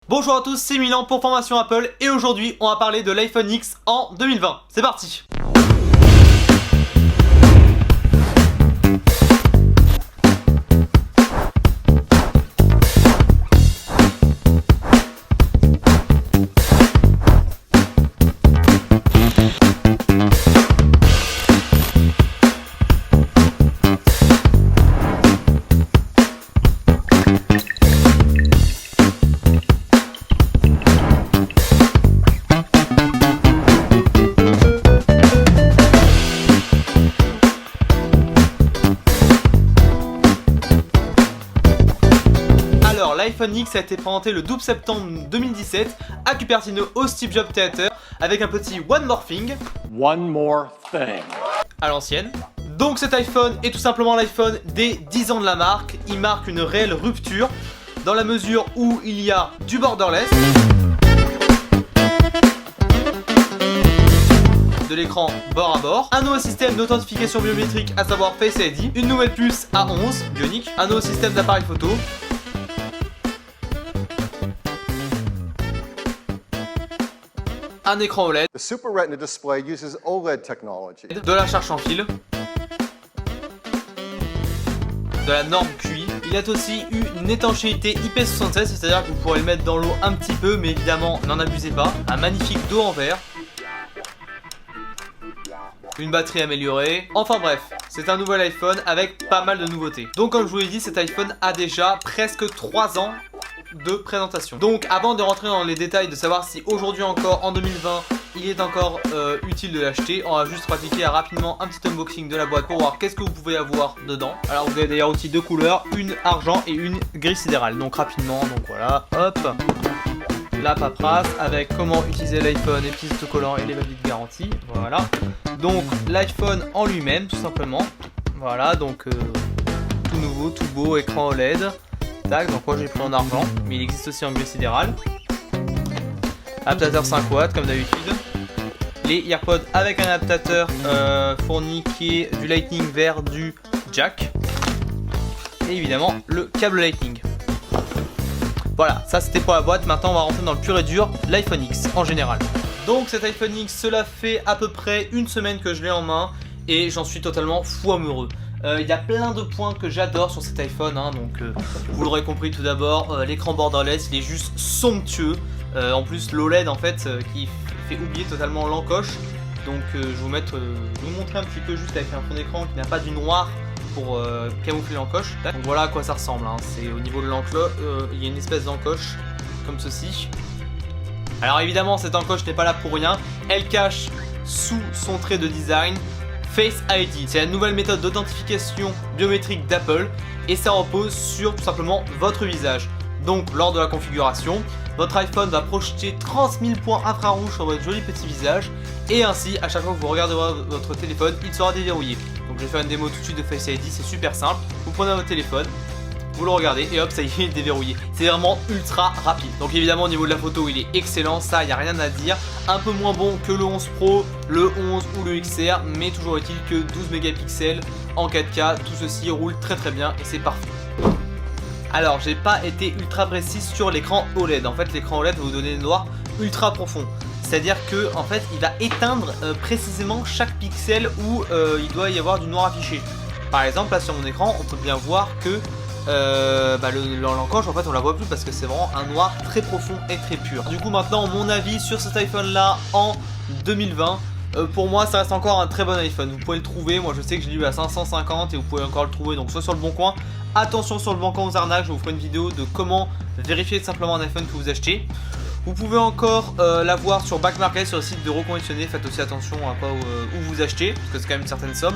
Bonjour à tous, c'est Milan pour Formation Apple et aujourd'hui on va parler de l'iPhone X en 2020. C'est parti! Alors, l'iPhone X a été présenté le 12 septembre 2017 à Cupertino au Steve Jobs Theater avec un petit One More Thing à l'ancienne. Donc cet iPhone est tout simplement l'iPhone des 10 ans de la marque. Il marque une réelle rupture dans la mesure où il y a du borderless, de l'écran bord à bord, un nouveau système d'authentification biométrique à savoir Face ID, une nouvelle puce A11 Bionic, un nouveau système d'appareil photo, un écran OLED, The Super Retina display uses OLED technology. de la charge sans fil, de la norme QI. Il a aussi eu une étanchéité IP67, c'est-à-dire que vous pourrez le mettre dans l'eau un petit peu, mais évidemment n'en abusez pas. Un magnifique dos en verre, une batterie améliorée. Enfin bref, c'est un nouvel iPhone avec pas mal de nouveautés. Donc comme je vous l'ai dit, cet iPhone a déjà presque 3 ans de présentation. Donc avant de rentrer dans les détails de savoir si aujourd'hui encore en 2020 il est encore utile de l'acheter, on va juste pratiquer rapidement un petit unboxing de la boîte pour voir qu'est-ce que vous pouvez avoir dedans. Alors vous avez d'ailleurs aussi deux couleurs, une argent et une gris sidéral. Donc rapidement, donc voilà, hop, la paperasse avec comment utiliser l'iPhone, les petits autocollants et les papiers de garantie. Voilà. Donc l'iPhone en lui-même tout simplement. Voilà, donc tout nouveau, tout beau, écran OLED. Donc moi j'ai pris en argent, mais il existe aussi en gris sidéral. Adaptateur 5 watts comme d'habitude. Les AirPods avec un adaptateur fourni qui est du Lightning vers du jack. Et évidemment le câble Lightning. Voilà, ça c'était pour la boîte. Maintenant on va rentrer dans le pur et dur, l'iPhone X en général. Donc cet iPhone X, cela fait à peu près une semaine que je l'ai en main et j'en suis totalement fou amoureux. Il y a plein de points que j'adore sur cet iPhone, hein, donc vous l'aurez compris tout d'abord, l'écran borderless il est juste somptueux. En plus l'OLED en fait qui fait oublier totalement l'encoche. Donc je vais vous montrer un petit peu juste avec un fond d'écran qui n'a pas du noir pour camoufler l'encoche. Donc voilà à quoi ça ressemble, hein. C'est au niveau de l'encoche, il y a une espèce d'encoche comme ceci. Alors évidemment cette encoche n'est pas là pour rien, elle cache sous son trait de design Face ID. C'est la nouvelle méthode d'authentification biométrique d'Apple et ça repose sur tout simplement votre visage. Donc lors de la configuration, votre iPhone va projeter 30 000 points infrarouges sur votre joli petit visage et ainsi à chaque fois que vous regarderez votre téléphone, il sera déverrouillé. Donc je vais faire une démo tout de suite de Face ID, c'est super simple. Vous prenez votre téléphone, vous le regardez et hop, ça y est, il est déverrouillé. C'est vraiment ultra rapide. Donc évidemment au niveau de la photo il est excellent, ça il n'y a rien à dire. Un peu moins bon que le 11 Pro, le 11 ou le XR, mais toujours est-il que 12 mégapixels en 4K, tout ceci roule très très bien et c'est parfait. Alors j'ai pas été ultra précis sur l'écran OLED. En fait l'écran OLED va vous donner des noirs ultra profonds. C'est-à-dire que en fait il va éteindre précisément chaque pixel où il doit y avoir du noir affiché. Par exemple là sur mon écran on peut bien voir que l'encoche en fait on la voit plus parce que c'est vraiment un noir très profond et très pur. Du coup maintenant mon avis sur cet iPhone là en 2020, pour moi ça reste encore un très bon iPhone. Vous pouvez le trouver, moi je sais que je l'ai eu à 550 et vous pouvez encore le trouver donc soit sur le bon coin. Attention sur le bon coin aux arnaques, je vous ferai une vidéo de comment vérifier simplement un iPhone que vous achetez. Vous pouvez encore l'avoir sur Back Market, sur le site de reconditionné. Faites aussi attention à quoi où vous achetez parce que c'est quand même une certaine somme.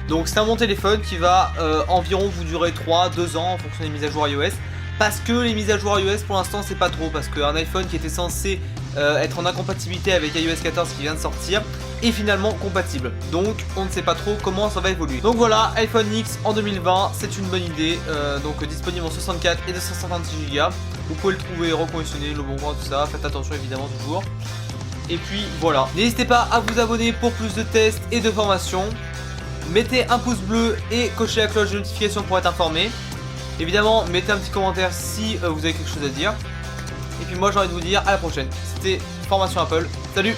Donc c'est un bon téléphone qui va environ vous durer 3-2 ans en fonction des mises à jour iOS. Parce que les mises à jour iOS pour l'instant c'est pas trop. Parce qu'un iPhone qui était censé être en incompatibilité avec iOS 14 qui vient de sortir est finalement compatible. Donc on ne sait pas trop comment ça va évoluer. Donc voilà, iPhone X en 2020 c'est une bonne idée. Donc disponible en 64 et 256 Go. Vous pouvez le trouver reconditionné, le bon coin, tout ça. Faites attention évidemment toujours. Et puis voilà, n'hésitez pas à vous abonner pour plus de tests et de formations. Mettez un pouce bleu et cochez la cloche de notification pour être informé. Évidemment, mettez un petit commentaire si vous avez quelque chose à dire. Et puis moi j'ai envie de vous dire à la prochaine. C'était Formation Apple. Salut!